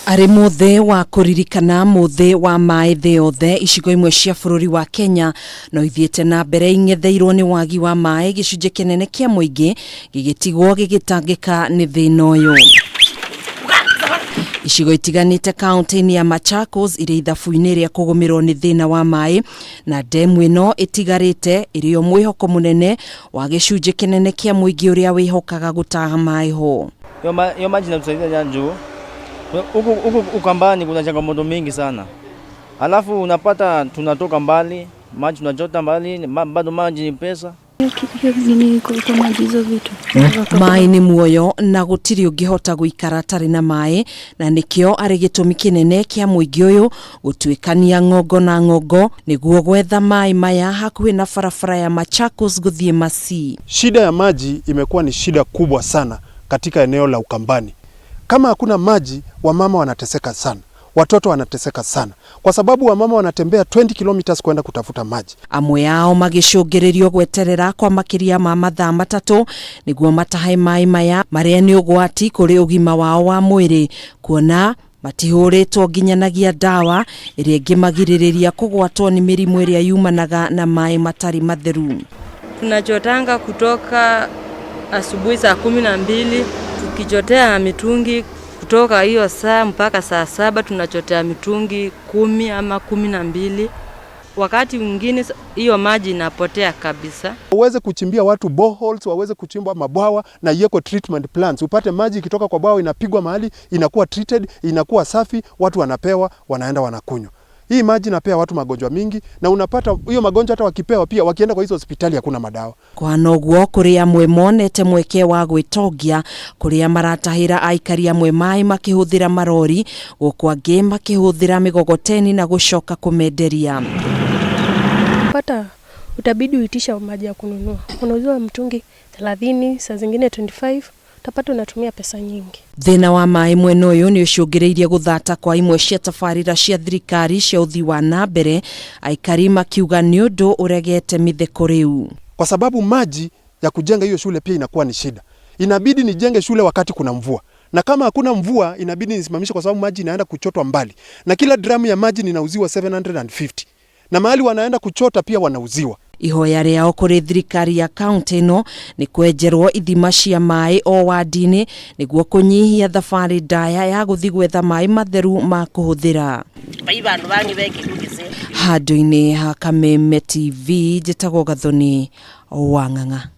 Ari muthi wa kuririkana muthi wa maai thii yothe icigo imwe cia bururi wa Kenya no ithiete na mbere ingetheirwo ni wagi wa maai gicunje kinene kia muingi gigitigwo gigitangika ni thiina uyu. Icigo itiganite kaunti ya Machakos iri ithabu-ini ria kugumirwo ni thiina wa maai na demu ino itigarite iri o mwihoko munene wa gicunje kinene kia muingi uria wihokaga gutaha maai ho. Yo maji inatusaidia njoo. Huku ukambani kuna changamoto mingi sana. Alafu unapata tunatoka mbali, maji tunachota mbali, bado maji ni pesa. Maai ni muoyo na gutiri ungihota guikara tari na maai na nikio ari gitumi kinene kia muingi uyu gutuikania ngongo na ngongo niguo gwetha maai maya hakuhi na barabara ya Machakos guthie Masii. Shida ya maji imekuwa ni shida kubwa sana katika eneo la Ukambani. Kama hakuna maji, wamama wanateseka sana. Watoto wanateseka sana. Kwa sababu wamama wanatembea 20 kilometers kwenda kutafuta maji. Amwe yao magicungiririo gweterera kwa makiria ma mathaa matatu niguo matahe maai maya maria ni ugwati kuri ugima wao wa mwiri kuona matihuritwo nginyanagia dawa iria ingimagiririria kugwatwo ni mirimu iria yumanaga na maai matari matheru. Tunachotanga kutoka asubuhi saa 12 tukichotea mitungi kutoka hiyo saa mpaka saa 7 tunachotea mitungi 10 ama 12. Wakati mwingine hiyo maji inapotea kabisa. Waweze kuchimbia watu boreholes, waweze kuchimba mabwawa na yeko treatment plants. Upate maji kitoka kwa bwawa inapigwa mahali, inakuwa treated, inakuwa safi, watu wanapewa, wanaenda wanakunywa. Hii maji inapea watu magonjwa mingi na unapata hiyo magonjwa hata wakipewa pia wakienda kwa hizo hospitali hakuna madawa. Kwa noguo kuria amwe monete mweke wa gwitogia kuria maratahira Aikari amwe maai makihuthira marori gukwangi makihuthira migogoteni na gucoka kumenderia. Pata utabidi uitisha maji ya kununua. Unauziwa mtungi 30, saa zingine 25. Tapata unatumia pesa nyingi. Thiina wa maai mwena uyu ni ucungiriirie guthata kwa imwe cia tabarira cia thirikari cia uthii wa na mbere Aikari makiuga ni undu uregete mitheko riu. Kwa sababu maji ya kujenga hiyo shule pia inakuwa ni shida. Inabidi nijenge shule wakati kuna mvua. Na kama hakuna mvua inabidi nisimamishe kwa sababu maji inaenda kuchotwa mbali. Na kila dramu ya maji ninauziwa 750. Na mahali wanaenda kuchota pia wanauziwa. Ihoya riao kuri thirikari ya kaunti no ni kwenjerwo ithima cia maai o wadi-ini niguo kunyihia thabari ndaya ya guthi gwetha maai matheru ma kuhuthira. Handu-ini ha Kameme TV njitagwo Gathoni Wang'ang'a.